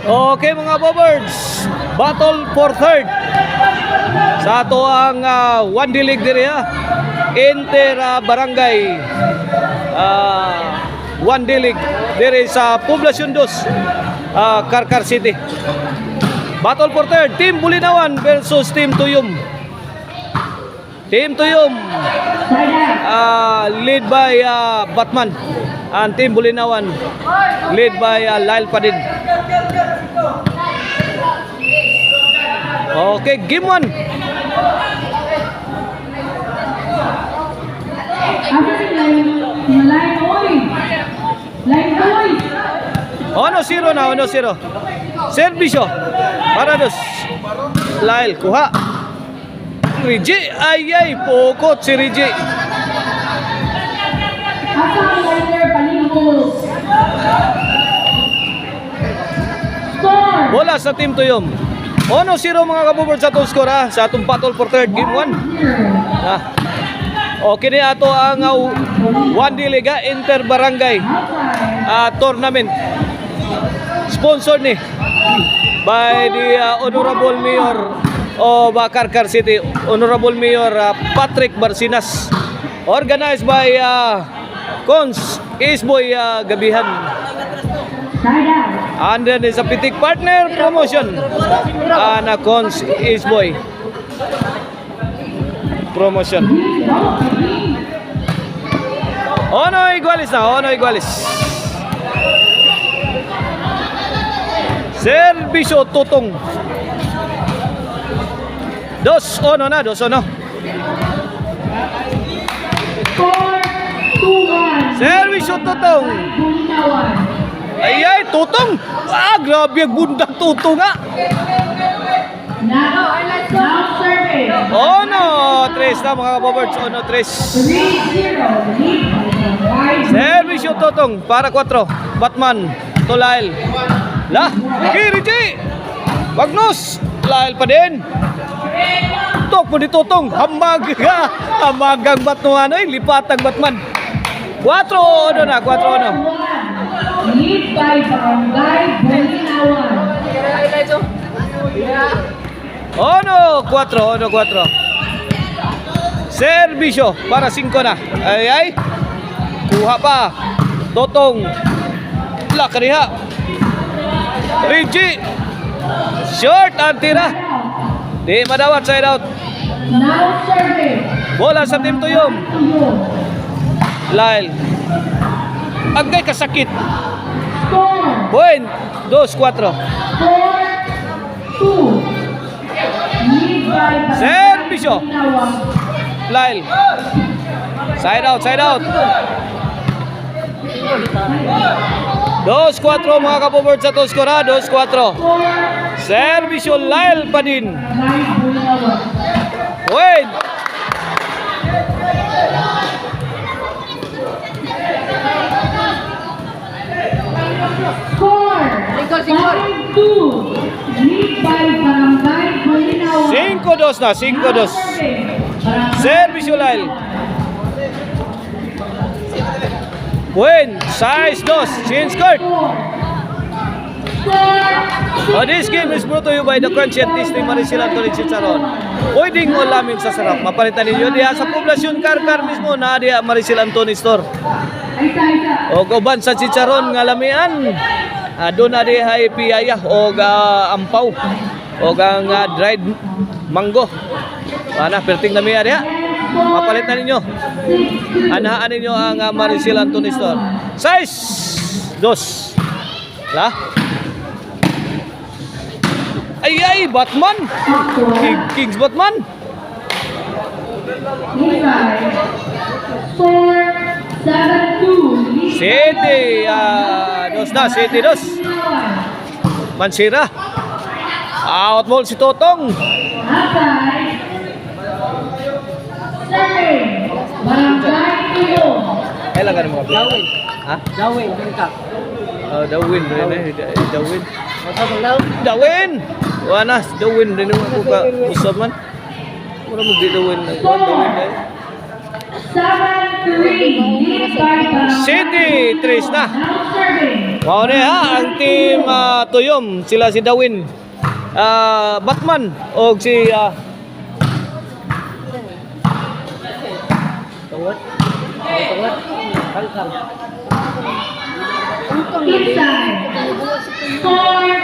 Okay mga Bobirds, battle for third sa ato ang one dilig diri ha. Inter Barangay one dilig diri sa Poblacion 2, Carcar City. Battle for third, Team Bulinawan versus Team Tuyum. Team Tuyum lead by Batman, and Team Bulinawan lead by Lyle Padin. Okay, game 1. Ono zero na, 1-0. Servisyo para dos. Lyle, kuha. Rigi, ay, pokot si Rigi. Bola sa Team Tuyum. 1-0 mga kabubord sa top score sa atong battle for third game 1. Okay ni ato ang one diliga Inter Barangay tournament. Sponsored ni by the Honorable Mayor of Carcar City, Honorable Mayor Patrick Barsinas. Organized by Cons Isboy Gabihan. And then is a pitik partner promotion. Cons Isboy promotion. Ono igualis na, ono igualis. Servisyo Tutong. 2-1 na, 2-1. Servisyo Tutong. Ay, Tutong. Grabe ang bundak Tutong nga. Ono 3 na mga kabobirds. Ono 3. Servisyo Tutong para 4. Batman to Lyle. Kiriji. Bagnos. Lyle pa din. Tok po ni Tutong. Hamagang Batman. Lipatang Batman. 4-1 na. 4-1. Lead by Barangay Bulinawan. Ono 4. Servisyo para 5 na. Ay. Kuha pa. Tutong. Lakariha. Rigi. Short ang tira. Di madawat, side out. Now serving. Bola sa Team Tuyum. Lyle. Agay kasakit. Score. Point. 2-4. 4-2. Lead by Servisyo. Bulinawan. Lyle. Side out. 2-4 mga kabobirds sa to score. 2-4. Servisyo Lyle pa din. Point. Score. 5-2. Lead by Barangay Bulinawan. 5-2 na. 5-2. Servisyo Lyle. Point. 6-2. Change court. This game is brought to you by the Crunchy and Tasty Maricel Anthony Chicharon. Pwedeng ulamin sa sarap. Mapalitan ninyo diya sa Poblacion Carcar mismo na diya Maricel Anthony Store. O uban sa chicharon nga lamian. Doon na diya ay piyaya o ampaw o dried mango. Perting na miya diya. Mapalitan ninyo. Anahaan ninyo ang Maricel Anthony Store. 6-2. Ay, Batman. Kings Batman. 4-7-2. City, 2. Mansira. Out ball si Totong. Kailan ka naman kapit? Dawin, ka. Dawin. Dawin! Wanas, Dawin. Rin naman ako ka usap man. Wala mo di Dawin. Dawin. 7-3. City, 3 na. Now serving. Wow ni ha, ang team Tuyom, sila si Dawin, Batman o si Inside. Score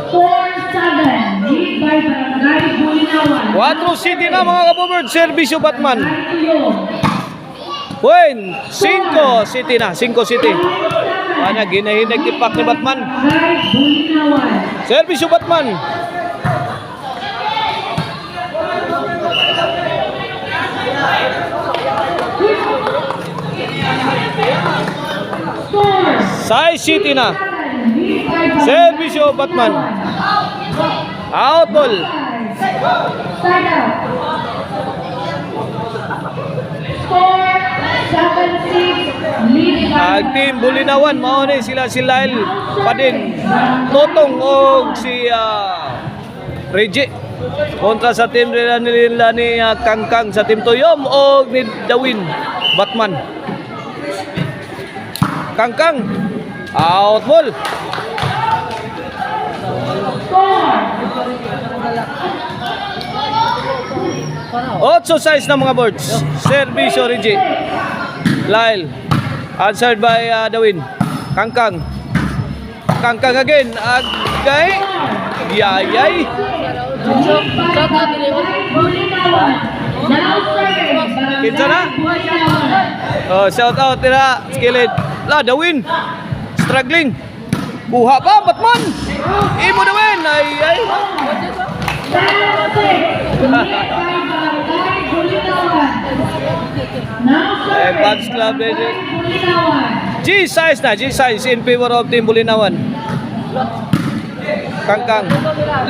4-7. Lead by Barangay Bulinawan. 4 City na mga kabubird, Servisyo Batman. Tuyom. Win, 5 City na, 5 City. Ano, ginahinag tipak ni Batman. Barangay Bulinawan. Servisyo Batman. Score 6 City na. 7. Lead by Barangay Servisyo Batman. Out ball. Side out. Score 7-6. Lead by Ang team Bulinawan, mao ni sila si Lyle Padin, Totong o si Reggie. Kontra sa team nila ni Kangkang sa team Tuyom o ni Dawin Batman. Kangkang, out ball. Score 8-6 na mga boards. Servisyo Reggie. Lyle. Answered by Dawin. Kangkang. Kangkang again. Agay. Yayay. Kinsa na? Oh, shout out nila. Skilled. La, Dawin. Struggling. Buha pa, Batman. Imo Dawin. Ay, ay. Fans Club G-size na, G-size in favor of team Bulinawan. Kangkang,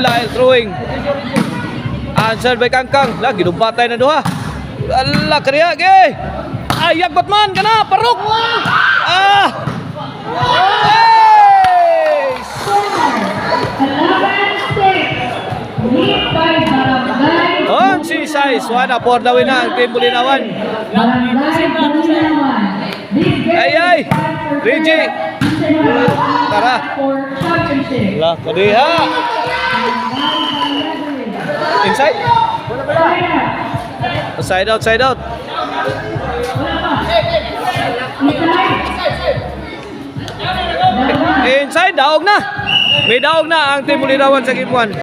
Lyle throwing. Answered by Kangkang. La, ginumpatay na doha. Ala, kariya, ge. Ayag Batman, kana, parok. Ah! Hey! 11-6. Lead by Barangay On G-size, 1-4 Dawin na ang team Bulinawan. Barangay Bulinawan. Ay, ay. Reggie. Tara. For championship. La, kariya. Inside? Side out, side out. Inside, daog na. May daog na ang team Bulinawan sa game 1.